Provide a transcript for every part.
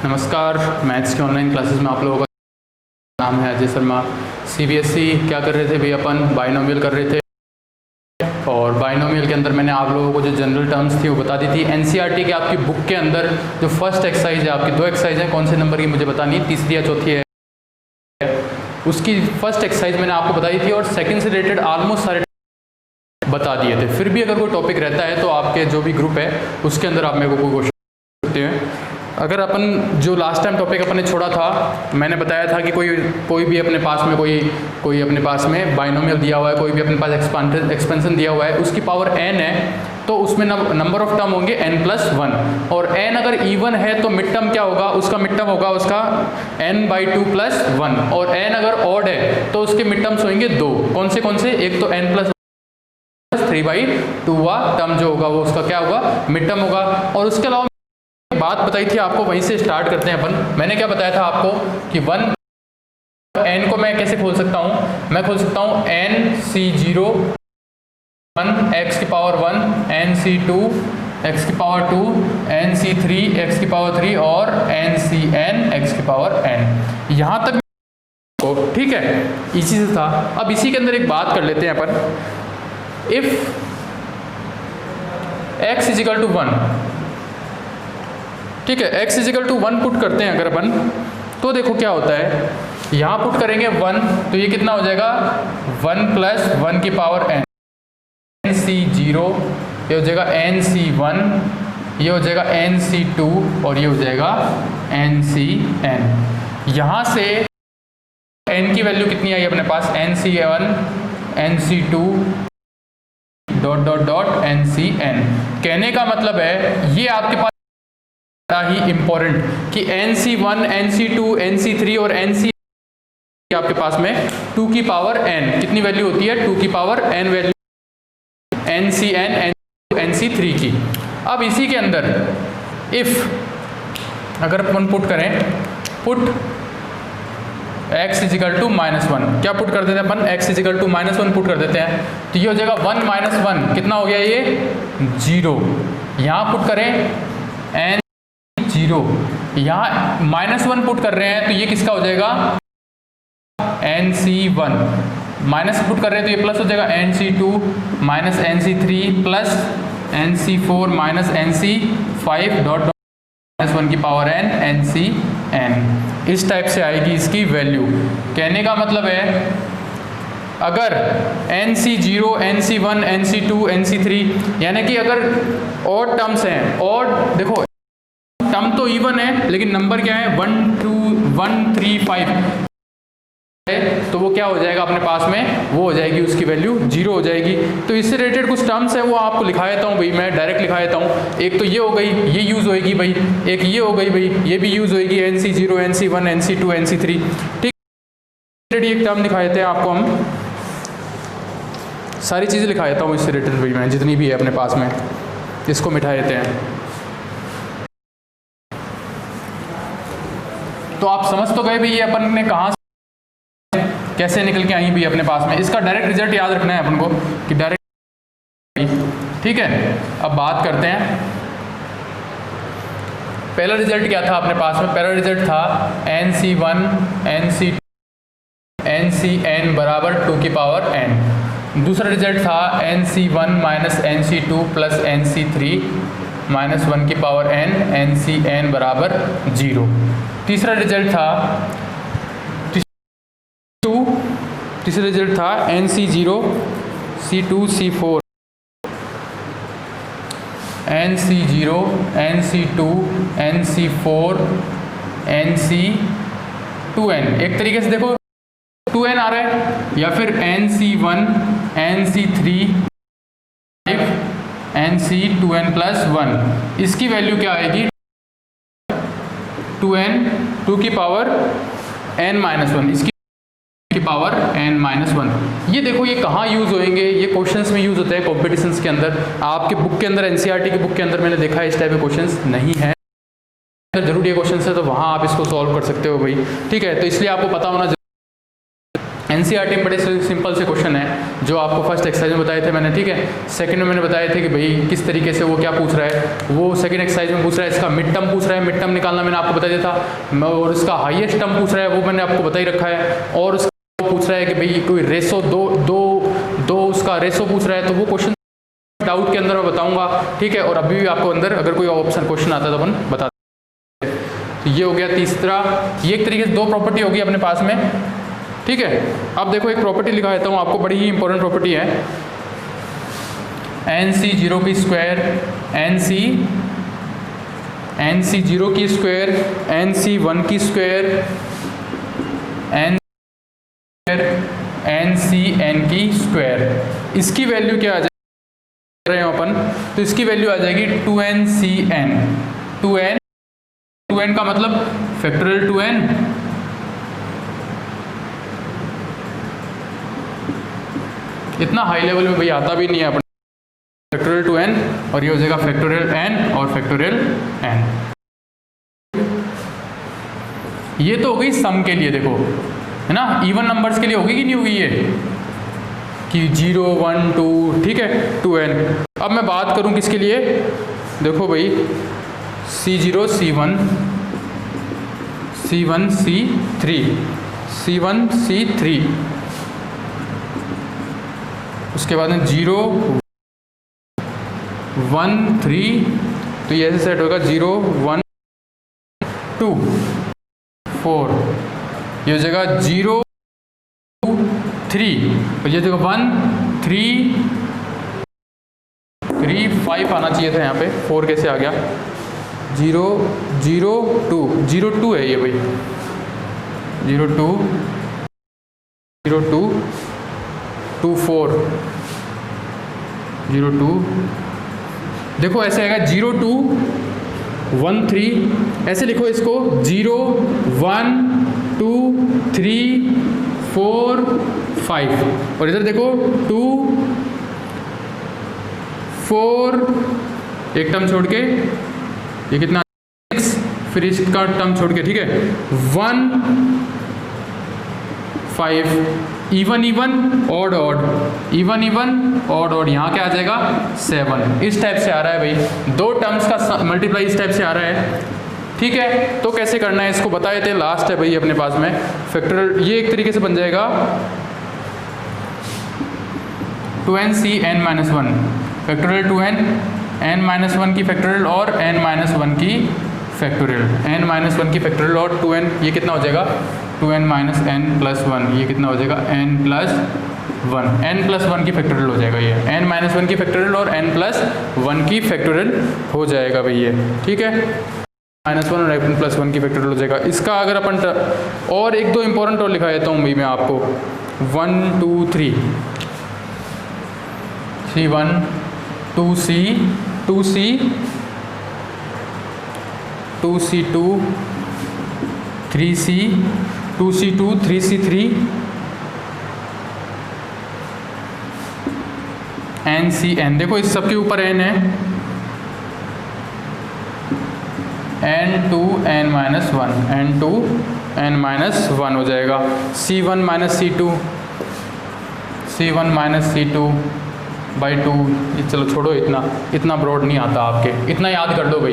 नमस्कार। मैथ्स की online classes में आप लोगों का नाम है अजय शर्मा। सीबीएसई क्या कर रहे थे भाई, अपन बाइनोमियल कर रहे थे। और बाइनोमियल के अंदर मैंने आप लोगों को जो जनरल टर्म्स थी वो बता दी थी। एनसीईआरटी की आपकी बुक के अंदर जो फर्स्ट एक्सरसाइज है, आपकी दो एक्सरसाइज है, कौन से नंबर की मुझे बतानी है, तीसरी या चौथी है, उसकी फर्स्ट एक्सरसाइज मैंने आपको बताई थी और सेकंड से रिलेटेड ऑलमोस्ट सारे बता दिए थे। फिर भी अगर कोई टॉपिक रहता है तो आपके जो भी ग्रुप है उसके अंदर आप मेरे को कोई क्वेश्चन करते हैं। अगर अपन जो लास्ट टाइम टॉपिक अपन ने छोड़ा था, मैंने बताया था कि कोई भी अपने पास में कोई अपने पास में बाइनोमियल दिया हुआ है, कोई भी अपने पास एक्सपेंशन दिया हुआ है, उसकी पावर n है तो उसमें नंबर ऑफ टर्म होंगे n+1 और n अगर इवन है तो मिड टर्म क्या होगा, उसका मिड टर्म होगा उसका n/2+1 और n अगर ऑड है तो उसके मिड टर्म्स होंगे 2। कौन से? एक तो n+3/2 टर्म जो होगा वो उसका क्या होगा, मिड टर्म होगा। और उसके अलावा बात बताई थी आपको, वहीं से स्टार्ट करते हैं अपन। मैंने क्या बताया था आपको कि n को मैं कैसे खोल सकता हूँ, मैं खोल सकता हूँ nc0 1 x की पावर 1, nc2 x की पावर 2, nc3 x की पावर 3 और ncn x की पावर n। यहाँ तक ठीक है, इसी से था। अब इसी के अंदर एक बात कर लेते हैं अपन। इफ x = 1, ठीक है, x = 1 पुट करते हैं अगर अपन, तो देखो क्या होता है। यहाँ पुट करेंगे 1 तो ये कितना हो जाएगा, 1+1 की पावर n, nc0 ये हो जाएगा nc1, ये हो जाएगा nc2 और ये हो जाएगा ncn। यहाँ से n की वैल्यू कितनी आई अपने पास, nc1 nc2 ... ncn। कहने का मतलब है ये आपके पास ही इंपॉर्टेंट कि nc1 nc2 nc3 और nc आपके पास में 2 की पावर n कितनी वैल्यू होती है, 2 की power n value ncn nc3 की। अब इसी के अंदर इफ अगर अपन पुट करें, पुट x = -1, क्या पुट कर देते हैं अपन, x = -1 पुट कर देते हैं तो ये हो जाएगा 1 - 1 कितना हो गया, ये 0। यहाँ पुट करें n0, यहाँ -1 पुट कर रहे हैं तो ये किसका हो जाएगा, nc1। माइनस पुट कर रहे हैं तो ये प्लस हो जाएगा nc2 -nc3 plus nc4 -nc5 ... -1 की पावर n ncn। इस टाइप से आएगी इसकी वैल्यू। कहने का मतलब है अगर nc0 nc1 nc2 nc3 यानी कि अगर ऑड टर्म्स हैं, ऑड देखो टर्म तो इवन है लेकिन नंबर क्या है 1 2 1 3 5 तो वो क्या हो जाएगा अपने पास में, वो हो जाएगी उसकी वैल्यू 0 हो जाएगी। तो इससे रिलेटेड कुछ टर्म्स है वो आपको लिखा देता हूँ भाई, मैं डायरेक्ट लिखा देता हूँ। एक तो ये हो गई, ये यूज़ होएगी भाई, एक ये हो गई भाई, ये भी यूज़ होएगी nc0 nc1 nc2 nc3, ठीक। एक टर्म लिखा देते हैं आपको, हम सारी चीज़ें लिखा देता हूँ इससे रिलेटेड भाई, मैं जितनी भी है अपने पास में इसको मिठा देते हैं। तो आप समझ तो गए भाई ये अपन ने कहाँ से कैसे निकल के आई भी अपने पास में। इसका डायरेक्ट रिजल्ट याद रखना है अपन को कि डायरेक्ट, ठीक है। अब बात करते हैं पहला रिजल्ट क्या था अपने पास में। पहला रिजल्ट था nc1 nc2 ncn = 2 की पावर n। दूसरा रिजल्ट था nc1 nc2 प्लस nc3 -1 की पावर n ncn = 0। तीसरा रिजल्ट था nc0 c2 c4 nc0 nc2 nc4 nc2n। एक तरीके से देखो 2n आ रहा है, या फिर nc1 nc3 nc2n+1। इसकी वैल्यू क्या आएगी, 2n 2 की पावर n-1, इसकी पावर n-1। ये देखो ये कहाँ यूज़ होएंगे, ये क्वेश्चंस में यूज़ होते हैं कॉम्पिटिशन्स के अंदर। आपके बुक के अंदर एनसीईआरटी की बुक के अंदर मैंने देखा है इस टाइप के क्वेश्चंस नहीं है। अगर जरूर ये क्वेश्चन है तो वहाँ आप इसको सॉल्व कर सकते हो भाई, ठीक है। तो इसलिए आपको पता होना एनसीईआरटी में बड़े सिंपल से क्वेश्चन है जो आपको फर्स्ट एक्सरसाइज में बताए थे मैंने, ठीक है। सेकंड में मैंने बताए थे कि भाई किस तरीके से वो क्या पूछ रहा है, वो सेकंड एक्सरसाइज में पूछ रहा है इसका मिड टर्म पूछ रहा है, मिड टर्म निकालना मैंने आपको बता दिया था, और इसका हाईएस्ट टर्म पूछ रहा है वो मैंने आपको बता ही रखा है, और उसका पूछ रहा है कि भाई कोई रेशो दो उसका रेशो पूछ रहा है, तो वो क्वेश्चन डाउट के अंदर मैं बताऊंगा, ठीक है। और अभी भी आपको अंदर अगर कोई ऑप्शन क्वेश्चन आता है तो अपन बता दें। तो ये हो गया तीसरा, ये एक तरीके से दो प्रॉपर्टी होगी अपने पास में, ठीक है। अब देखो एक प्रॉपर्टी लिखा देता हूँ आपको, बड़ी ही इंपॉर्टेंट प्रॉपर्टी है, NC0 की स्क्वायर NC0 की स्क्वायर NC1 की स्क्वायर NCn की स्क्वायर, इसकी वैल्यू क्या आ जाएगी रहे हैं अपन, तो इसकी वैल्यू आ जाएगी 2NCn। 2n का मतलब फैक्टोरियल 2n, इतना हाई लेवल में भाई आता भी नहीं है अपन, फैक्टोरियल 2n, और ये हो जाएगा फैक्टोरियल n और फैक्टोरियल n। ये तो हो गई सम के लिए, देखो है ना, इवन नंबर्स के लिए होगी कि नहीं होगी ये, कि 0 1 2, ठीक है, 2n। अब मैं बात करूं किसके लिए, देखो भाई C0 C1 C1 C3 C1 C3, उसके बाद में 0 1 3, तो ये ऐसे सेट होगा 0 1 2 4, ये हो जाएगा 0 2 3, और ये जगह 1 3 3 5 आना चाहिए था, यहाँ पे 4 कैसे आ गया, 0 0 2 0 2 है ये भाई, 0 2 0 2 2 4 0 2, देखो ऐसे आएगा 0 2 1 3, ऐसे लिखो इसको 0 1 2 3 4 5, और इधर देखो 2 4, एक टर्म छोड़ के ये कितना 6, फिर इसका टर्म छोड़ के, ठीक है, 1 5, even odd odd, even odd odd, यहाँ क्या आ जाएगा 7, इस टाइप से आ रहा है भाई, दो टर्म्स का मल्टीप्लाई इस टाइप से आ रहा है, ठीक है। तो कैसे करना है इसको बता देते हैं, लास्ट है भाई अपने पास में फैक्टोरियल, ये एक तरीके से बन जाएगा 2NCn-1 फैक्टोरियल 2n की फैक्टोरियल और n-1 की फैक्टोरियल, n-1 की फैक्टोरियल और 2n, ये कितना हो जाएगा 2n-n+1, ये कितना हो जाएगा n+1, n+1 की फैक्टोरियल हो जाएगा ये, n-1 की फैक्टोरियल और n+1 की फैक्टोरियल हो जाएगा भाई ये, ठीक है, -1 और n+1 की फैक्टोरियल हो जाएगा। इसका अगर अपन और एक दो इंपॉर्टेंट और लिखा देता हूँ भाई मैं आपको, 1 2 3 C1 2C 2C 2C2 3C 2C2 3C3 NCn, देखो इस सब के ऊपर n है, n2n-1 हो जाएगा, C1 C2 बाई 2, ये चलो छोड़ो, इतना ब्रॉड नहीं आता आपके, इतना याद कर लो भाई,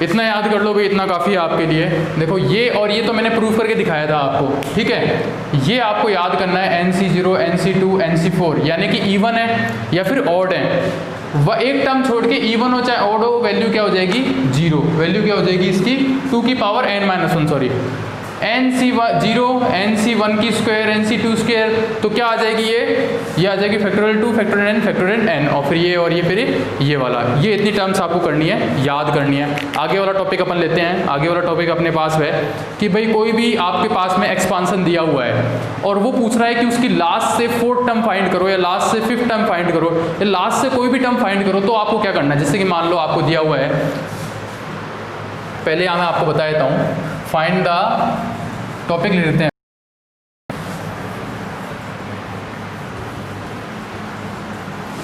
इतना याद कर लो भाई, इतना काफ़ी है आपके लिए। देखो ये और ये तो मैंने प्रूफ करके दिखाया था आपको, ठीक है, ये आपको याद करना है NC0 NC2 NC4, यानी कि इवन है या फिर ऑड है, वह एक टर्म छोड़ के इवन हो चाहे ऑड हो, वैल्यू क्या हो जाएगी 0, वैल्यू क्या हो जाएगी इसकी 2 की power n-1, sorry NC0 NC1 की स्क्वायर NC2 स्क्वायर, तो क्या आ जाएगी ये आ जाएगी फैक्टोरियल 2 फैक्टोरियल n और फिर ये फिर ये वाला, ये इतनी टर्म्स आपको करनी है, याद करनी है। आगे वाला टॉपिक अपन लेते हैं, आगे वाला टॉपिक अपने पास है कि भाई कोई भी आपके पास में एक्सपांसन दिया हुआ है और वो पूछ रहा है कि उसकी लास्ट से 4th टर्म फाइंड करो या लास्ट से 5th टर्म फाइंड करो या लास्ट से कोई भी टर्म फाइंड करो, तो आपको क्या करना है, जैसे कि मान लो आपको दिया हुआ है, पहले मैं आपको बता देता हूँ, फाइंड द टॉपिक ले लेते हैं,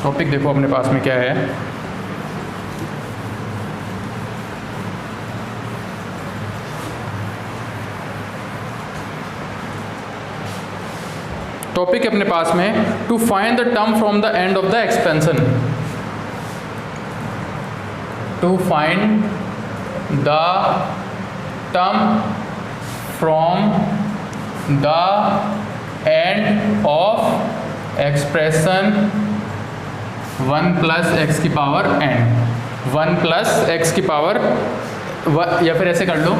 टॉपिक देखो अपने पास में क्या है, टॉपिक है अपने पास में to find the term from the end of the expansion, to find the term from the end of expression 1 plus x की पावर n, 1 प्लस एक्स की पावर, या फिर ऐसे कर लो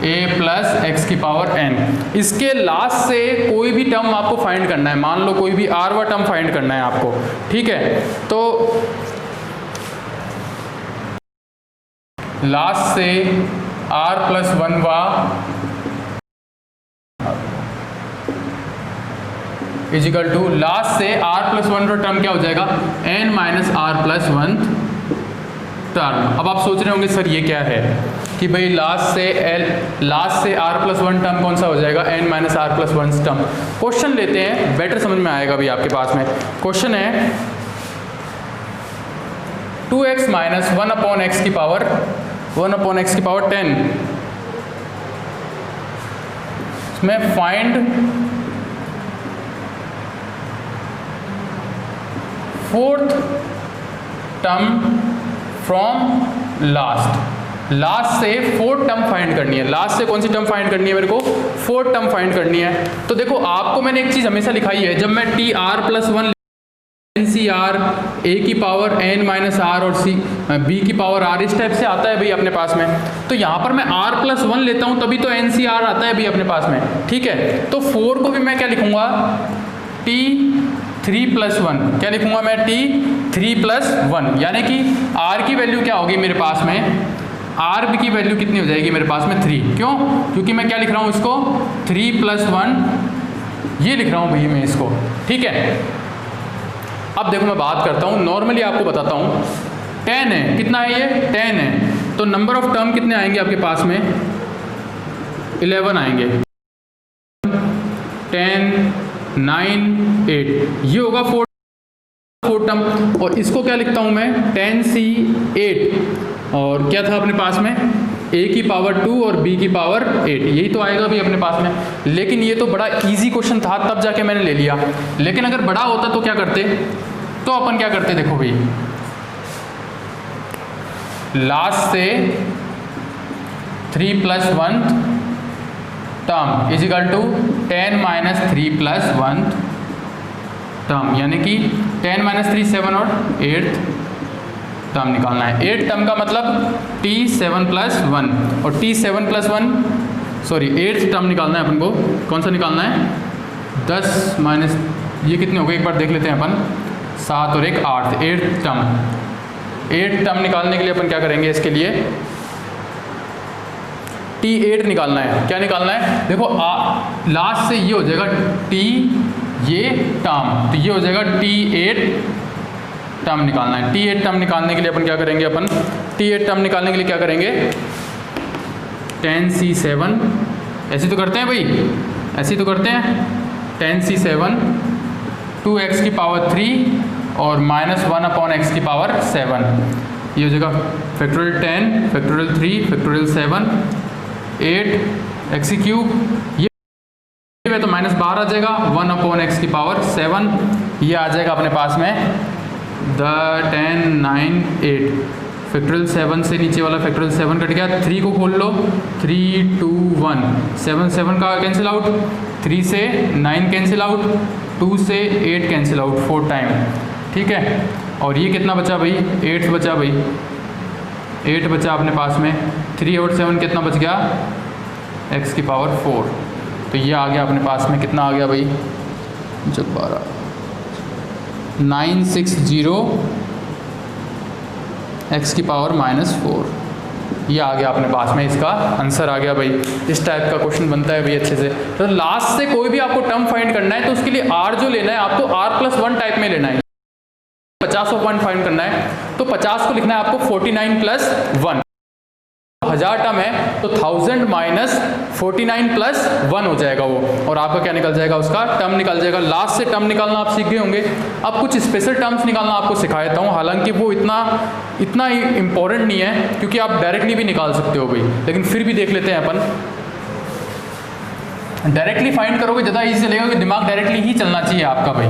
a प्लस एक्स की पावर n। इसके last से कोई भी टर्म आपको फाइंड करना है, मान लो कोई भी r वा टर्म फाइंड करना है आपको, ठीक है। तो लास्ट से r प्लस 1 वा इजिकल टू लास्ट से r प्लस 1 का टर्म क्या हो जाएगा, n minus r plus 1 term. अब आप सोच रहे होंगे सर ये क्या है कि भाई लास्ट से r प्लस 1 टर्म कौन सा हो जाएगा, n minus r plus 1 term. Question लेते हैं, बेटर समझ में आएगा भाई आपके पास में। क्वेश्चन है 2x माइनस 1 अपॉन एक्स की पावर 10, इसमें find fourth term from last से फोर्थ टर्म फाइंड करनी है। लास्ट से कौन सी टर्म फाइंड करनी है मेरे को, फोर्थ टर्म फाइंड करनी है। तो देखो आपको मैंने एक चीज हमेशा लिखाई है, जब मैं T R plus 1 N C R A की पावर n माइनस आर और सी बी की पावर r, इस टाइप से आता है भाई अपने पास में। तो यहाँ पर मैं r प्लस 1 लेता हूँ तभी तो एन सी आर आता है भाई अपने पास में, ठीक है। तो 4 को भी मैं क्या लिखूंगा, t 3 प्लस 1, क्या लिखूंगा मैं, t 3 प्लस 1, यानी कि r की वैल्यू क्या होगी मेरे पास में, r की वैल्यू कितनी हो जाएगी मेरे पास में 3। क्यों, क्योंकि मैं क्या लिख रहा हूँ इसको 3 प्लस 1, ये लिख रहा हूँ भैया मैं इसको, ठीक है। अब देखो मैं बात करता हूँ, नॉर्मली आपको बताता हूँ 10 है, कितना है ये 10 है, तो नंबर ऑफ टर्म कितने आएंगे आपके पास में, 11 आएंगे, 10 9 8, ये होगा 4 टर्म। और इसको क्या लिखता हूँ मैं 10c8, और क्या था अपने पास में a की पावर 2 और b की पावर 8, यही तो आएगा भी अपने पास में। लेकिन ये तो बड़ा इजी क्वेश्चन था, तब जाके मैंने ले लिया। लेकिन अगर बड़ा होता तो क्या करते, तो अपन क्या करते, देखो भाई लास्ट से 3 plus 1 term equal to 10 minus 3 plus 1 term, यानी कि 10 माइनस 3 7 और 8 टर्म निकालना है। 8 टर्म का मतलब t7 प्लस 1, और t7 प्लस 1 सॉरी 8 टर्म निकालना है अपन को। कौन सा निकालना है, 10 माइनस ये कितने हो गए, एक बार देख लेते हैं अपन, 7 और 1 8, 8 टर्म निकालने के लिए अपन क्या करेंगे, इसके लिए t8 निकालना है। क्या निकालना है, देखो लास्ट से ये हो जाएगा t ये टर्म, तो ये हो जाएगा t8 टर्म निकालना है। t8 टर्म निकालने के लिए अपन क्या करेंगे, अपन t8 टर्म निकालने के लिए क्या करेंगे, 10c7, ऐसे तो करते हैं भाई, ऐसे तो करते हैं, 10c7 2x की पावर 3 और माइनस 1 अपॉन एक्स की पावर 7, ये हो जाएगा factorial 10 factorial 3 factorial 7 8 x cube, ये तो माइनस 12 आ जाएगा, 1 अपॉन एक्स की पावर 7, ये आ जाएगा अपने पास में 10 9 8 फैक्टोरियल 7 से नीचे वाला फैक्टोरियल 7 कट गया, 3 को खोल लो, 3 2 1 7 का कैंसिल आउट, 3 से 9 कैंसिल आउट, 2 से 8 कैंसिल आउट 4 टाइम, ठीक है। और ये कितना बचा भाई, 8 बचा भाई, 8 बचा अपने पास में, 3 और 7 कितना बच गया, x की पावर 4, तो ये आ गया अपने पास में, कितना आ गया भाई, जब 12 960 x की पावर -4, ये आ गया अपने पास में, इसका आंसर आ गया भाई। इस टाइप का क्वेश्चन बनता है भाई अच्छे से। तो लास्ट से कोई भी आपको टर्म फाइंड करना है तो उसके लिए r जो लेना है आपको r+1 टाइप में लेना है। 50 पॉइंट फाइंड करना है तो 50 को लिखना है आपको 49 प्लस 1, 1000 टर्म है तो 1000 माइनस 49 प्लस 1 हो जाएगा वो, और आपका क्या निकल जाएगा, उसका टर्म निकल जाएगा। लास्ट से टर्म निकालना आप सीख गए होंगे। अब कुछ स्पेशल टर्म्स निकालना आपको सिखा देता हूँ, हालांकि वो इतना ही इंपॉर्टेंट नहीं है क्योंकि आप डायरेक्टली भी निकाल सकते हो भाई, लेकिन फिर भी देख लेते हैं अपन। डायरेक्टली फाइंड करोगे ज़्यादा ईजी चलेगा, कि दिमाग डायरेक्टली ही चलना चाहिए आपका भाई,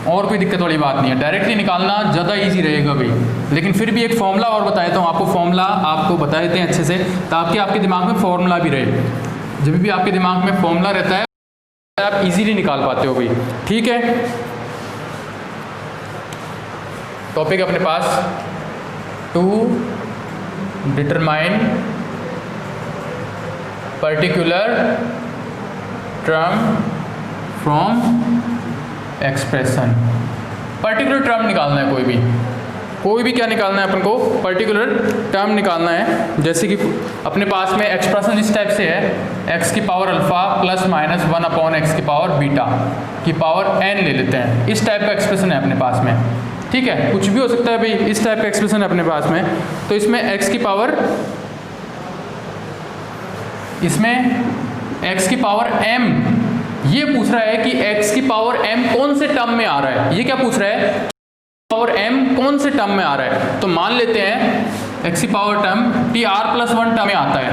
और कोई दिक्कत वाली बात नहीं है, डायरेक्टली निकालना ज़्यादा ईजी रहेगा भाई। लेकिन फिर भी एक फॉर्मूला और बता देता हूँ आपको, फॉर्मूला आपको बता देते हैं अच्छे से, ताकि आपके दिमाग में फॉर्मूला भी रहे। जब भी आपके दिमाग में फॉर्मूला रहता है आप इजीली निकाल पाते हो भाई, ठीक है। टॉपिक अपने पास, to determine particular term from expression. Particular term निकालना है, कोई भी क्या निकालना है अपन को, पर्टिकुलर टर्म निकालना है। जैसे कि अपने पास में एक्सप्रेशन इस टाइप से है, x की power alpha plus minus 1/x की पावर बीटा की पावर n ले लेते हैं, इस टाइप का एक्सप्रेशन है अपने पास में, ठीक है। कुछ भी हो सकता है भाई, इस टाइप का एक्सप्रेशन है अपने पास में। तो इसमें x की पावर, इसमें x की पावर m, ये पूछ रहा है कि x की पावर m कौन से टर्म में आ रहा है, ये क्या पूछ रहा है, पावर m कौन से टर्म में आ रहा है। तो मान लेते हैं x की पावर टर्म tr+1 टर्म में आता है,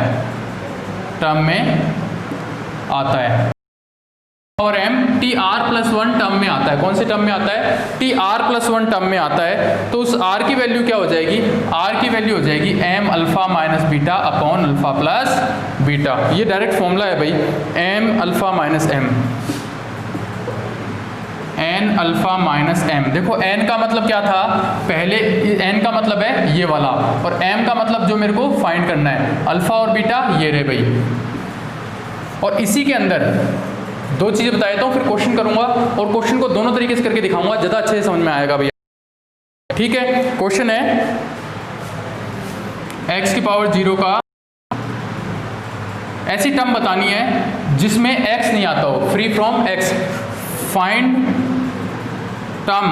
टर्म में आता है, और m tr+1 टर्म में आता है। कौन से टर्म में आता है, tr+1 टर्म में आता है। तो उस r की वैल्यू क्या हो जाएगी, r की वैल्यू हो जाएगी m alpha minus beta upon alpha plus beta. ये डायरेक्ट फॉर्मूला है भाई, m alpha minus m, n alpha minus m। देखो n का मतलब क्या था, पहले n का मतलब है ये वाला, और m का मतलब जो मेरे को फाइंड करना है, अल्फा और बीटा ये रहे भाई। और इसी के अंदर दो चीज़ें बता देता हूँ, फिर क्वेश्चन करूंगा, और क्वेश्चन को दोनों तरीके से करके दिखाऊंगा, ज़्यादा अच्छे से समझ में आएगा भैया, ठीक है। क्वेश्चन है x की पावर 0 का ऐसी टर्म बतानी है जिसमें x नहीं आता हो, free from x, find term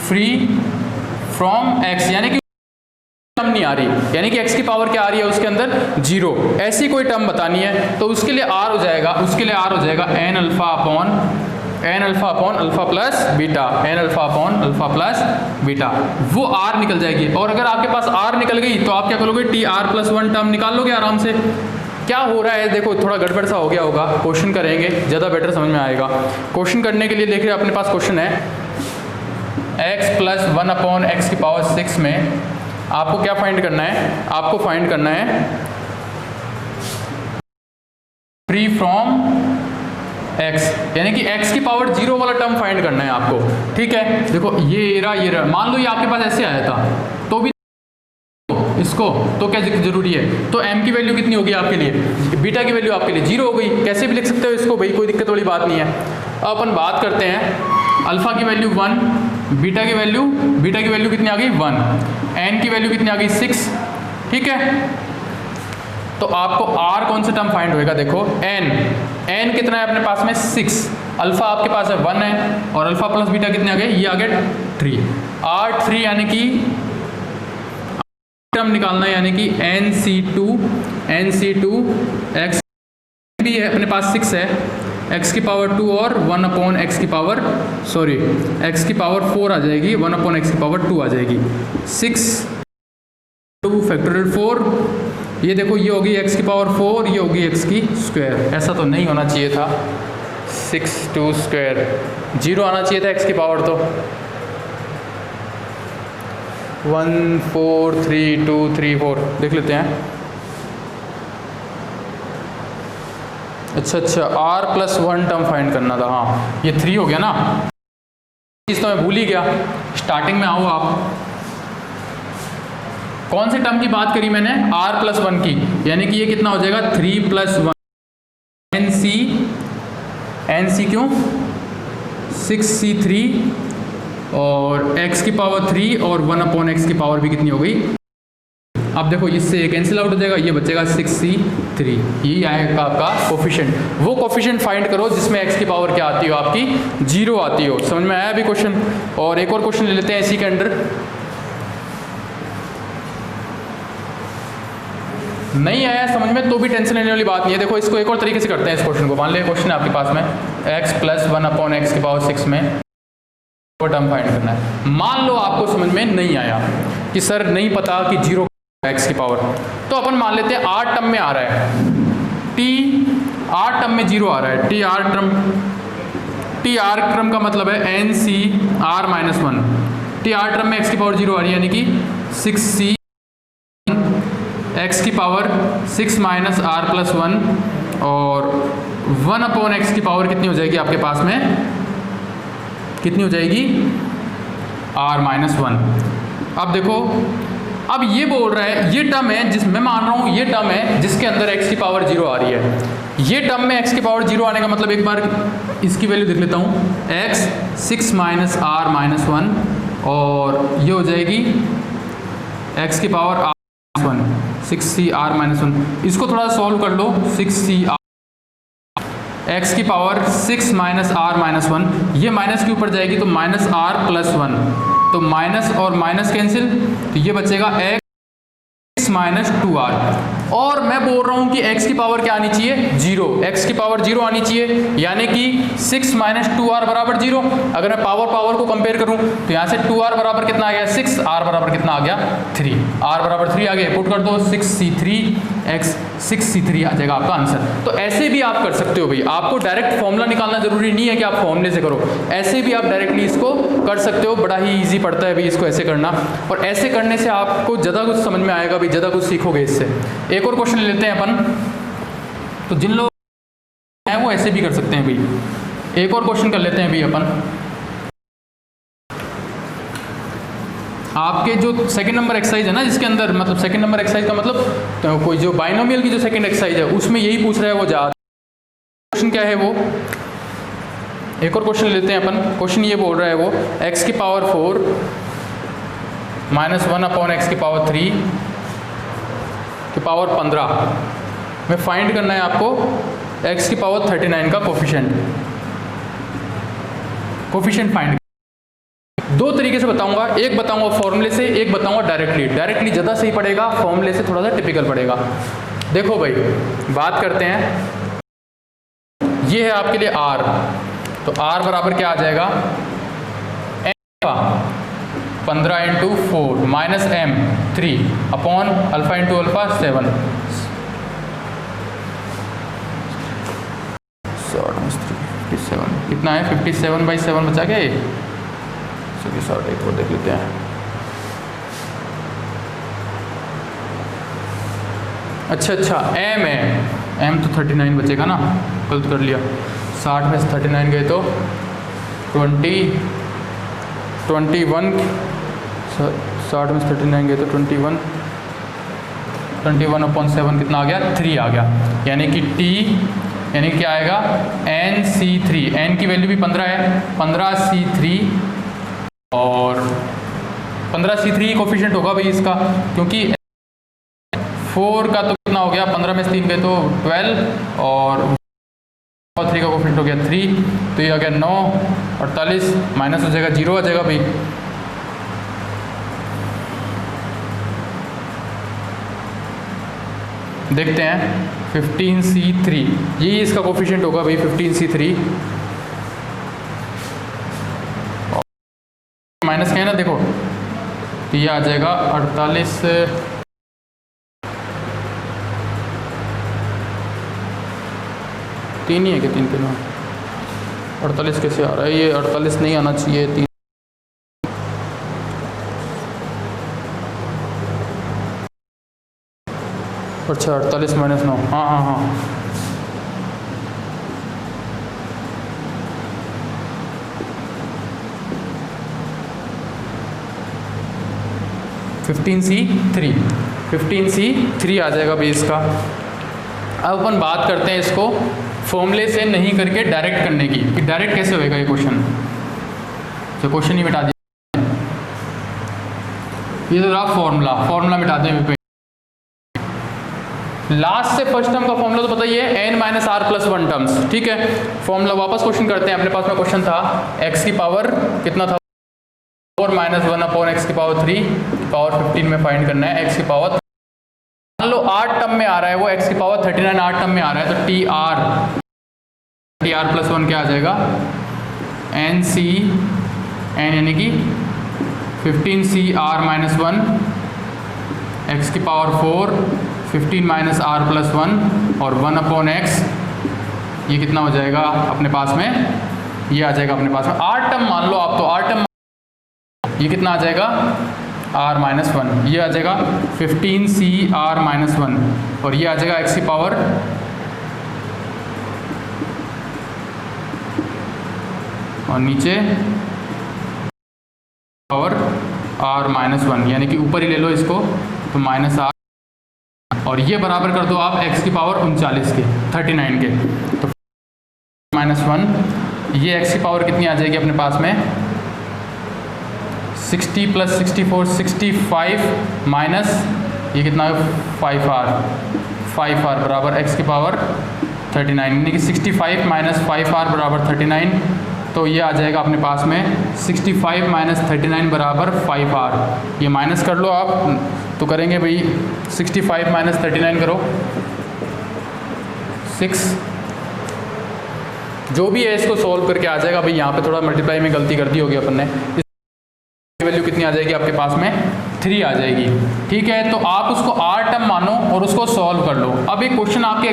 free from x, यानी कि टर्म नहीं आ रही, यानी कि x की पावर क्या आ रही है उसके अंदर 0, ऐसी कोई टर्म बतानी है। तो उसके लिए r हो जाएगा, n alpha upon alpha plus beta, n alpha upon alpha plus beta, वो r निकल जाएगी। और अगर आपके पास r निकल गई तो आप क्या करोगे, tr+1 टर्म निकाल लोगे आराम से। क्या हो रहा है देखो, थोड़ा गड़बड़ सा हो गया होगा, क्वेश्चन करेंगे ज़्यादा बेटर समझ में आएगा। क्वेश्चन करने के लिए देख रहे अपने पास क्वेश्चन है, x+1/x की पावर 6 में आपको क्या फाइंड करना है, आपको फाइंड करना है फ्री फ्रॉम x, यानी कि x की पावर 0 वाला टर्म फाइंड करना है आपको, ठीक है। देखो ये रहा, मान लो ये आपके पास ऐसे आया था, तो भी इसको तो क्या जरूरी है, तो m की वैल्यू कितनी होगी आपके लिए, बीटा की वैल्यू आपके लिए 0 हो गई। कैसे भी लिख सकते हो इसको भाई, कोई दिक्कत वाली बात नहीं है। अब अपन बात करते हैं, अल्फा की वैल्यू 1, बीटा की वैल्यू कितनी आ गई 1, n की वैल्यू कितनी आ गई 6, ठीक है। तो आपको r कौन सा टर्म फाइंड होएगा, देखो n कितना है अपने पास में 6, अल्फा आपके पास है 1 है, और अल्फा प्लस बीटा कितने आ गए, ये आ गए 3, r3, यानी कि टर्म निकालना है, यानी कि nc2 x भी है अपने पास 6 है, x की पावर 2 और 1/x की पावर x की पावर 4 आ जाएगी, 1/x की पावर 2 आ जाएगी, 6 2 फैक्टोरियल 4, ये देखो ये होगी x की पावर 4, ये होगी x की स्क्वायर। ऐसा तो नहीं होना चाहिए था, 6 2 स्क्वायर 0 आना चाहिए था x की पावर, तो 1 4 3 2 3 4 देख लेते हैं। अच्छा r+1 टर्म फाइंड करना था, हाँ ये 3 हो गया ना, चीज़ तो मैं भूल ही गया। स्टार्टिंग में आओ आप, कौन से टर्म की बात करी मैंने, r+1 की, यानी कि ये कितना हो जाएगा 3+1 nc क्यों 6c3, और x की पावर 3 और 1/x की पावर भी कितनी हो गई। अब देखो इससे ये कैंसिल आउट हो जाएगा, ये बचेगा 6c3, यही आएगा आपका कोफिशिएंट। वो कोफिशिएंट फाइंड करो जिसमें x की पावर क्या आती हो, आपकी 0 आती हो। समझ में आया अभी क्वेश्चन। और एक और क्वेश्चन ले लेते हैं इसी के अंडर, नहीं आया समझ में तो भी टेंशन लेने वाली बात नहीं है। देखो इसको एक और तरीके से करते हैं इस क्वेश्चन को। मान लिया क्वेश्चन है आपके पास में x+1/x की पावर 6 में टर्म फाइंड करना है। मान लो आपको समझ में नहीं आया कि सर नहीं पता कि 0 एक्स की पावर। तो अपन मान लेते हैं आर टर्म में आ रहा है, टी आर टर्म में 0 आ रहा है, टी आर टर्म का मतलब है एन सी r minus 1। T r term में एक्स की पावर 0 आ रही है, यानी कि 6c एक्स की पावर 6 माइनस आर प्लस 1 और 1 अपॉन एक्स की पावर कितनी हो जाएगी आपके पास में, कितनी हो जाएगी, आर माइनस 1। अब देखो, अब ये बोल रहा है, ये टर्म है जिसमें मान रहा हूँ, ये टर्म है जिसके अंदर x की पावर 0 आ रही है। ये टर्म में x की पावर 0 आने का मतलब, एक बार इसकी वैल्यू देख लेता हूँ, x 6 माइनस आर माइनस 1 और ये हो जाएगी x की power r minus 1, 6c r minus 1। इसको थोड़ा सॉल्व कर लो, 6c r x की पावर 6 माइनस आर माइनस 1, ये माइनस के ऊपर जाएगी तो माइनस आर प्लस 1, तो माइनस और माइनस कैंसिल, तो ये बचेगा x माइनस 2r। और मैं बोल रहा हूं कि x की पावर क्या आनी चाहिए, 0, x की पावर 0 आनी चाहिए, यानी कि 6 माइनस 2r बराबर 0। अगर मैं पावर को कंपेयर करूं तो यहां से 2r बराबर कितना आ गया 6, r बराबर कितना आ गया 3, r बराबर 3 आ गया, पुट कर दो 6c3 x 6c3 आ जाएगा आपका आंसर। तो ऐसे भी आप कर सकते हो भाई, आपको डायरेक्ट फॉर्मूला निकालना जरूरी नहीं है कि आप फॉर्मूले से करो, ऐसे भी आप डायरेक्टली इसको कर सकते हो, बड़ा ही ईजी पड़ता है भाई इसको ऐसे करना। और ऐसे करने से आपको ज़्यादा कुछ समझ में आएगा भाई, ज़्यादा कुछ सीखोगे इससे। एक और क्वेश्चन लेते हैं अपन, तो जिन लोग हैं वो ऐसे भी कर सकते हैं भाई। एक और क्वेश्चन कर लेते हैं भाई अपन, आपके जो सेकंड नंबर एक्सरसाइज है ना, जिसके अंदर मतलब सेकंड नंबर एक्सरसाइज का मतलब तो कोई जो बाइनोमियल की जो सेकंड एक्सरसाइज है उसमें यही पूछ रहा है वो ज़्यादा। क्वेश्चन क्या है वो, एक और क्वेश्चन लेते हैं अपन। क्वेश्चन ये बोल रहा है वो x की पावर 4 माइनस 1 अपॉन एक्स की पावर 3 की पावर 15 में फाइंड करना है आपको x की पावर 39 का कोफिशिएंट फाइंड। दो तरीके से बताऊंगा, एक बताऊंगा फॉर्मूले से, एक बताऊंगा डायरेक्टली। डायरेक्टली ज़्यादा सही पड़ेगा, फॉर्मूले से थोड़ा सा टिपिकल पड़ेगा। देखो भाई, बात करते हैं, ये है आपके लिए r, तो r बराबर क्या आ जाएगा, m का 15 into 4 minus m 3 upon alpha into alpha 7, कितना है 57/7 बचा के, चलिए सॉर्ट एक और देख लेते हैं। अच्छा m है, m तो 39 बचेगा ना, गलत कर लिया, 60 में से 39 गए तो 21, 60 में से 39 गए तो 21 अपॉन 7 कितना आ गया, 3 आ गया, यानी कि t यानी क्या आएगा NC3, n की वैल्यू भी 15 है, 15C3 और 15C3 कोफिशिएंट होगा भाई इसका, क्योंकि 4 का तो कितना हो गया, 15 में से 3 गए तो 12 और 3 का कोफिशिएंट हो गया 3, तो ये आ गया 9, 48 माइनस हो जाएगा 0 आ जाएगा भाई। देखते हैं 15C3, यही इसका कोफिशिएंट होगा भाई 15C3, माइनस क्या है ना, देखो तो ये आ जाएगा 48, तीन ही है कि 3 3 48 कैसे आ रहा है, ये 48 नहीं आना चाहिए, 3 अच्छा 48 माइनस 9, हाँ 15C3 आ जाएगा भाई इसका। अब अपन बात करते हैं इसको फॉर्मूले से नहीं करके डायरेक्ट करने की, कि डायरेक्ट कैसे होएगा ये क्वेश्चन। तो क्वेश्चन ही मिटा दिया, ये तो रहा फॉर्मूला मिटा दें। लास्ट से फर्स्ट टर्म का फॉर्मूला तो पता ही है, n minus are plus 1 terms, ठीक है। फॉर्मूला वापस क्वेश्चन करते हैं, अपने पास में क्वेश्चन था x की पावर कितना था 4 माइनस 1 अपॉन एक्स की पावर 3 पावर 15 में फाइंड करना है x की पावर, मान लो 8 टर्म में आ रहा है वो, x की पावर 39 8 टर्म में आ रहा है, तो tr प्लस 1 क्या आ जाएगा, n यानी कि 15c r माइनस 1 एक्स की पावर 4, 15 माइनस आर प्लस 1 और 1 अपॉन एक्स, ये कितना हो जाएगा अपने पास में, ये आ जाएगा अपने पास में आर टर्म मान लो आप, तो आर टर्म ये कितना आ जाएगा आर माइनस 1, ये आ जाएगा 15c आर माइनस 1 और ये आ जाएगा एक्स की पावर और नीचे पावर आर माइनस 1, यानी कि ऊपर ही ले लो इसको तो माइनस आर, और ये बराबर कर दो आप एक्स की पावर 39 के 39 के, तो माइनस 1, ये एक्स की पावर कितनी आ जाएगी अपने पास में 60 प्लस 64 65 माइनस ये कितना है 5r बराबर एक्स की पावर 39, यानी कि 65 माइनस 5r बराबर 39, तो ये आ जाएगा अपने पास में 65 माइनस 39 बराबर 5r, ये माइनस कर लो आप तो करेंगे भाई 65 माइनस 39 करो 6, जो भी है इसको सॉल्व करके आ जाएगा भाई, यहाँ पे थोड़ा मल्टीप्लाई में गलती कर दी होगी अपन ने, वैल्यू कितनी आ जाएगी आपके पास में 3 आ जाएगी। ठीक है, तो आप उसको आर टर्म मानो और उसको सॉल्व कर लो। अब एक क्वेश्चन आपके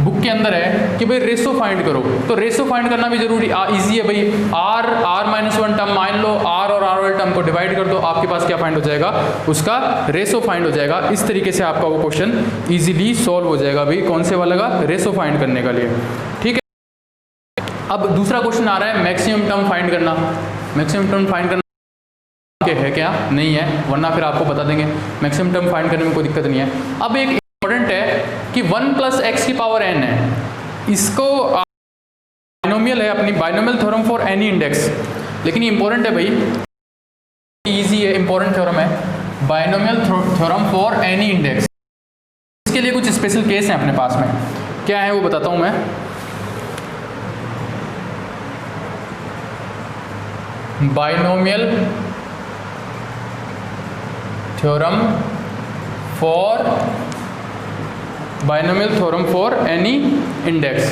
बुक के अंदर है कि भाई रेशो फाइंड करो, तो रेशो फाइंड करना भी जरूरी इजी है भाई, आर माइनस 1 टर्म मान लो, आर और आर वाले टर्म को डिवाइड कर दो, आपके पास क्या फाइंड हो जाएगा उसका रेशो फाइंड हो जाएगा। इस तरीके से आपका वो क्वेश्चन ईजिली सॉल्व हो जाएगा भाई, कौन से वाला का रेशो फाइंड करने के लिए। ठीक है, अब दूसरा क्वेश्चन आ रहा है मैक्सिमम टर्म फाइंड करना। मैक्सिमम टर्म फाइंड करना है क्या नहीं है, वरना फिर आपको बता देंगे, मैक्सिमम टर्म फाइंड करने में कोई दिक्कत नहीं है। अब एक इंपॉर्टेंट है कि 1 प्लस एक्स की पावर n है, इसको बाइनोमियल है, अपनी binomial theorem for any index, लेकिन ये इंपॉर्टेंट है भाई, इजी है, इंपॉर्टेंट थ्योरम है, binomial theorem for any index. इसके लिए कुछ स्पेशल केस हैं अपने पास में, क्या है वो बताता हूं मैं। Binomial theorem for any index.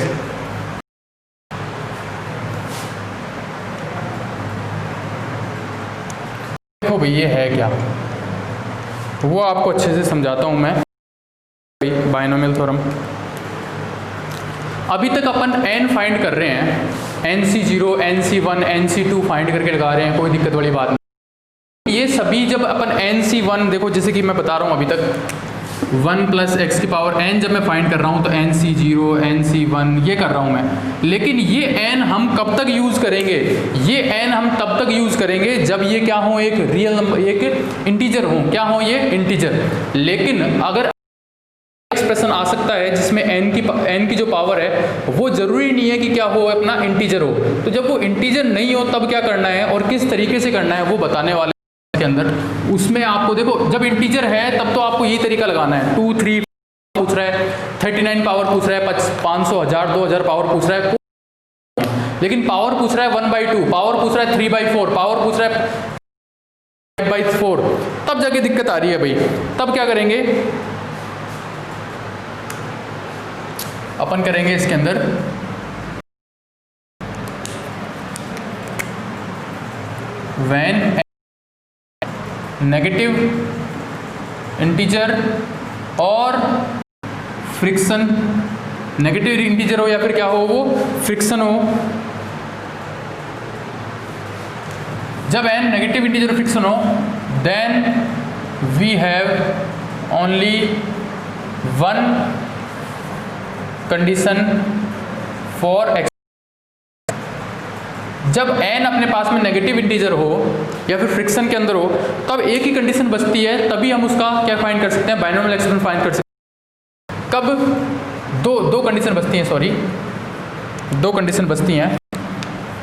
देखो भाई ये है क्या, वो आपको अच्छे से समझाता हूं मैं। बाइनोमियल थ्योरम, अभी तक अपन n फाइंड कर रहे हैं, NC0 NC1 NC2 फाइंड करके लगा रहे हैं, कोई दिक्कत वाली बात नहीं। ये सभी जब अपन NC1 देखो, जैसे कि मैं बता रहा हूँ अभी तक 1 प्लस एक्स की पावर n जब मैं फाइंड कर रहा हूँ तो NC0 NC1 ये कर रहा हूँ मैं, लेकिन ये n हम कब तक यूज़ करेंगे, ये n हम तब तक यूज़ करेंगे जब ये क्या हो, एक रियल नंबर, एक इंटीजर हो, क्या हो ये इंटीजर। लेकिन अगर एक्सप्रेशन आ सकता है जिसमें n की जो पावर है वो जरूरी नहीं है कि क्या हो अपना इंटीजर हो, तो जब वो इंटीजर नहीं हो तब क्या करना है और किस तरीके से करना है वो बताने वाले के अंदर। उसमें आपको देखो, जब इंटीजर है तब तो आपको यही तरीका लगाना है, 2 3 पूछ रहा है, 39 पावर पूछ रहा है, 500 1000 2000 पावर पूछ रहा है, लेकिन पावर पूछ रहा है 1/2, पावर पूछ रहा है 3/4, पावर पूछ रहा है 5/4, तब जाके दिक्कत आ रही है भाई। तब क्या करेंगे अपन, करेंगे इसके अंदर व्हेन नेगेटिव इंटीजर और फ्रिक्शन, नेगेटिव इंटीजर हो या फिर क्या हो वो फ्रिक्शन हो, जब n नेगेटिव इंटीजर फ्रिक्शन हो then we have only one condition for x. जब n अपने पास में नेगेटिव इंटीजर हो या फिर फ्रिक्शन के अंदर हो तब एक ही कंडीशन बचती है, तभी हम उसका क्या फाइंड कर सकते हैं, बाइनोमियल एक्सप्रेशन फाइंड कर सकते हैं। कब दो कंडीशन बचती हैं, सॉरी 2 कंडीशन बचती हैं।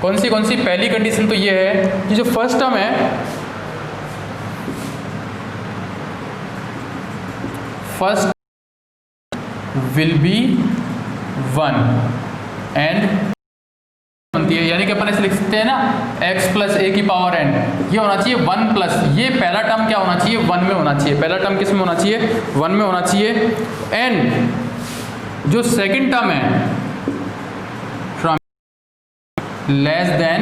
कौन सी पहली कंडीशन तो ये है कि जो फर्स्ट टर्म है, फर्स्ट विल बी 1 एंड बनती है, यानी कि अपन ऐसे लिख सकते हैं ना, x प्लस a की पावर n, ये होना चाहिए 1 प्लस, ये पहला टर्म क्या होना चाहिए 1 में होना चाहिए, पहला टर्म किस में होना चाहिए 1 में होना चाहिए। एंड जो सेकंड टर्म है from less than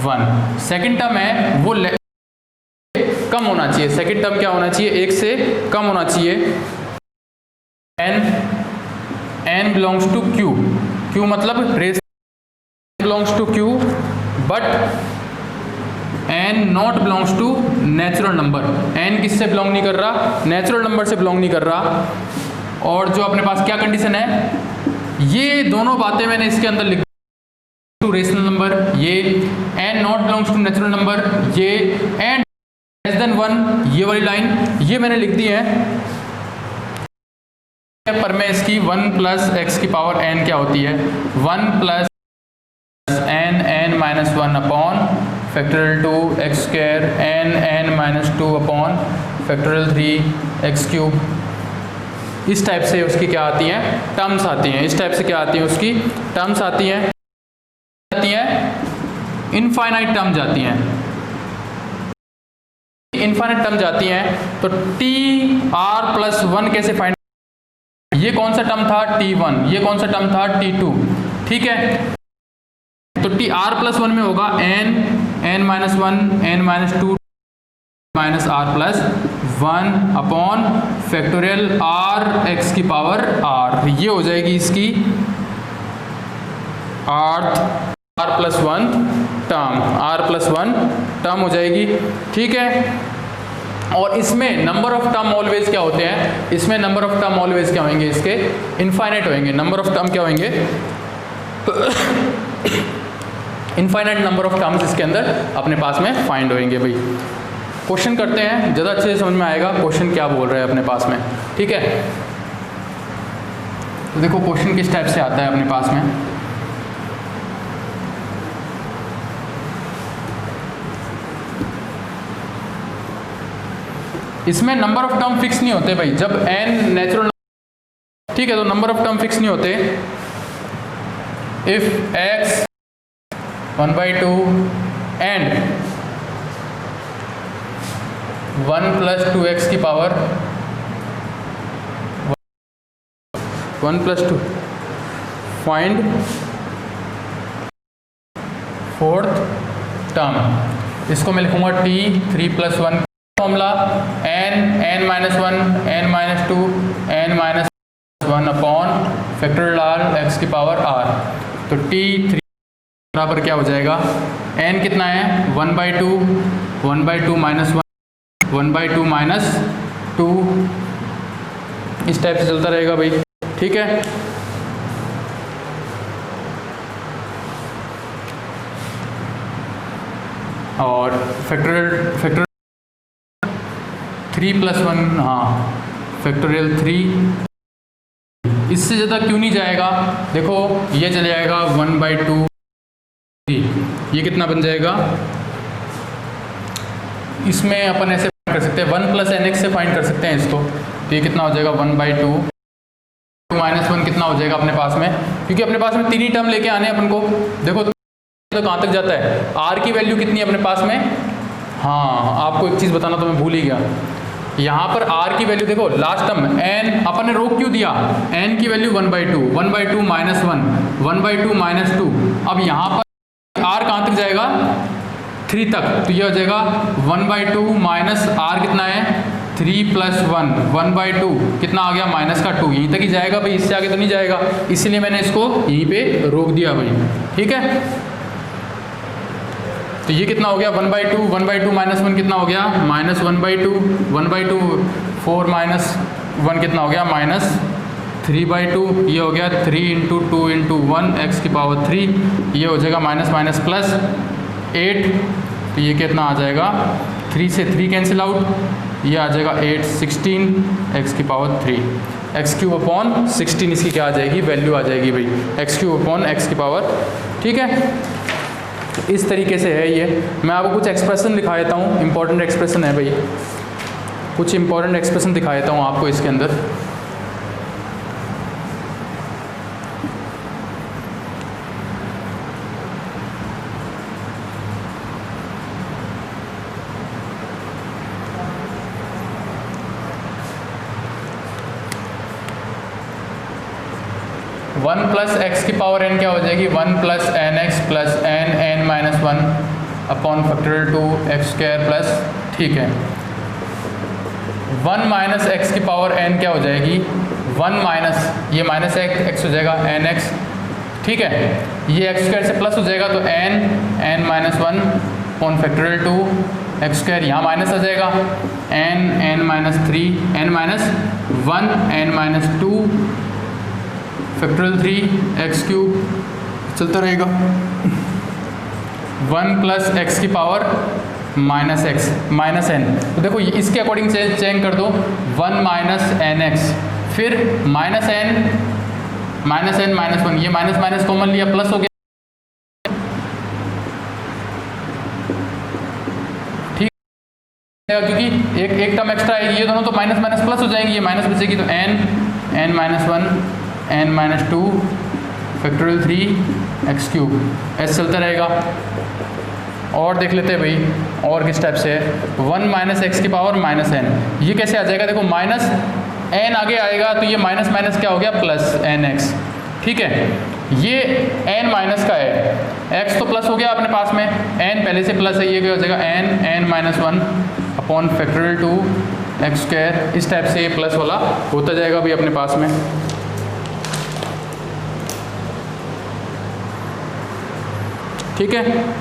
1, second term है वो कम होना चाहिए, सेकंड टर्म क्या होना चाहिए, 1 से कम होना चाहिए। n belongs to q, q मतलब रेस belongs to q, but n not belongs to natural number. n किससे बिलोंग नहीं कर रहा, नेचुरल नंबर से बिलोंग नहीं कर रहा। और जो अपने पास क्या कंडीशन है, ये दोनों बातें मैंने इसके अंदर लिख टू रेशनल नंबर, ये n not belongs to natural number, ये n लेस देन 1, ये वाली लाइन ये मैंने लिख दी है। पर मैं इसकी 1 प्लस एक्स की पावर n क्या होती है, 1 plus n minus 1 upon factorial 2 x square n minus 2 upon factorial 3 x cube. इस टाइप से उसकी क्या आती हैं, टर्म्स आती हैं। इस टाइप से क्या आती हैं, उसकी टर्म्स आती हैं, इनफाइनाइट टर्म जाती हैं, इनफाइनाइट टर्म जाती हैं। तो टी आर प्लस 1 कैसे फाइंड, ये कौन सा टर्म था t1, ये कौन सा टर्म था t2, ठीक है। तो टी आर प्लस 1 में होगा n minus 1 n minus 2 minus are plus 1 upon factorial r x की पावर r, ये हो जाएगी इसकी r plus 1 term, r plus 1 term हो जाएगी, ठीक है। और इसमें नंबर ऑफ टर्म ऑलवेज क्या होते हैं, इसमें नंबर ऑफ टर्म ऑलवेज क्या होंगे, इसके इनफाइनाइट होंगे। नंबर ऑफ टर्म क्या होंगे, इनफाइनाइट नंबर ऑफ टर्म्स इसके अंदर अपने पास में फाइंड होंगे। भाई क्वेश्चन करते हैं, ज़्यादा अच्छे से समझ में आएगा क्वेश्चन क्या बोल रहे हैं अपने पास में, ठीक है। तो देखो क्वेश्चन किस टाइप से आता है अपने पास में। इसमें नंबर ऑफ टर्म फिक्स नहीं होते भाई, जब n नेचुरल, ठीक है, तो नंबर ऑफ टर्म फिक्स नहीं होते। If x 1/2 and 1 plus 2x की power 1 plus 2, find fourth term. इसको मैं लिखूंगा t 3 plus 1 formula n minus 1 n minus 2 n minus 1 upon factorial r x की पावर r। तो t3 बराबर क्या हो जाएगा, n कितना है 1/2 माइनस 1/2 माइनस 2, इस टाइप से चलता रहेगा भाई, ठीक है। और फैक्टोरियल 3 प्लस 1, हाँ फैक्टोरियल 3, इससे ज़्यादा क्यों नहीं जाएगा, देखो ये चले जाएगा 1/2, ये कितना बन जाएगा, इसमें अपन ऐसे कर सकते हैं 1 प्लस nx से फाइंड कर सकते हैं इसको। तो ये कितना हो जाएगा 1/2 माइनस 1 कितना हो जाएगा अपने पास में, क्योंकि अपने पास में तीन ही टर्म लेके आने अपन को। देखो तो कहाँ तक जाता है, r की वैल्यू कितनी है अपने पास में, हाँ आपको एक चीज़ बताना तो मैं भूल ही गया, यहाँ पर r की वैल्यू देखो, लास्ट टर्म n अपन ने रोक क्यों दिया, n की वैल्यू 1/2 माइनस 1 1/2 माइनस 2। अब यहाँ पर r कहाँ तक जाएगा 3 तक, तो ये हो जाएगा 1/2 माइनस r कितना है 3 प्लस 1/2 कितना आ गया माइनस का 2, यहीं तक ही जाएगा भाई, इससे आगे तो नहीं जाएगा, इसीलिए मैंने इसको यहीं पे रोक दिया भाई, ठीक है। तो ये कितना हो गया 1/2 माइनस 1 कितना हो गया माइनस 1/2 4 माइनस 1 कितना हो गया माइनस 3/2, ये हो गया 3 इंटू 2 इंटू 1 एक्स की पावर 3, ये हो जाएगा माइनस माइनस प्लस 8, तो ये कितना आ जाएगा 3 से 3 कैंसिल आउट, ये आ जाएगा 8 16 एक्स की पावर 3, एक्स क्यूब अपॉन 16 इसकी क्या आ जाएगी वैल्यू आ जाएगी भाई, एक्स क्यूब अपॉन एक्स की पावर, ठीक है। इस तरीके से है ये। मैं आपको कुछ एक्सप्रेशन दिखा देता हूँ, इंपॉर्टेंट एक्सप्रेशन है भाई, कुछ इंपॉर्टेंट एक्सप्रेशन दिखा देता हूँ आपको इसके अंदर। वन प्लस एक्स की पावर n क्या हो जाएगी 1 plus n x plus n minus 1 upon factorial 2 x square plus, ठीक है। 1 माइनस एक्स की पावर n क्या हो जाएगी, 1 माइनस ये माइनस एक्स हो जाएगा एन एक्स, ठीक है। ये एक्स स्क्वायर से प्लस हो जाएगा तो n minus 1 upon factorial 2 x square, यहाँ माइनस आ जाएगा n minus 3 n minus 1 n minus 2 factorial 3 x cube चलता रहेगा। 1 प्लस एक्स की power minus x minus n, तो देखो इसके अकॉर्डिंग चेंज कर दो 1 माइनस एन एक्स, फिर माइनस एन माइनस 1, ये माइनस माइनस कॉमन लिया प्लस हो गया, ठीक है, क्योंकि एक टर्म एक्स्ट्रा आएगी, ये दोनों तो माइनस माइनस प्लस हो जाएंगी, ये माइनस बचेगी तो n minus 1 n minus 2 factorial 3 x cube ऐसे चलता रहेगा। और देख लेते हैं भाई और किस टाइप से है, 1 माइनस एक्स की पावर माइनस एन, ये कैसे आ जाएगा, देखो माइनस एन आगे आएगा तो ये माइनस माइनस क्या हो गया प्लस एन एक्स, ठीक है। ये एन माइनस का है, एक्स तो प्लस हो गया अपने पास में, एन पहले से प्लस है, ये क्या हो जाएगा n minus 1 upon factorial 2 x square, इस टाइप से ये प्लस वाला होता जाएगा भाई अपने पास में, ठीक है।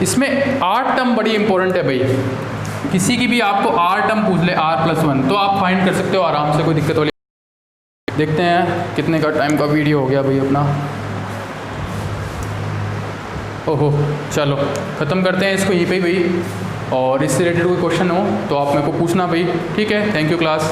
इसमें आर टर्म बड़ी इंपॉर्टेंट है भाई, किसी की भी आपको आर टर्म पूछ ले r+1 तो आप फाइंड कर सकते हो आराम से, कोई दिक्कत वाली। देखते हैं कितने का टाइम का वीडियो हो गया भाई अपना, ओहो चलो ख़त्म करते हैं इसको यहीं पे भाई, और इससे रिलेटेड कोई क्वेश्चन हो तो आप मेरे को पूछना भाई, ठीक है। Thank you class.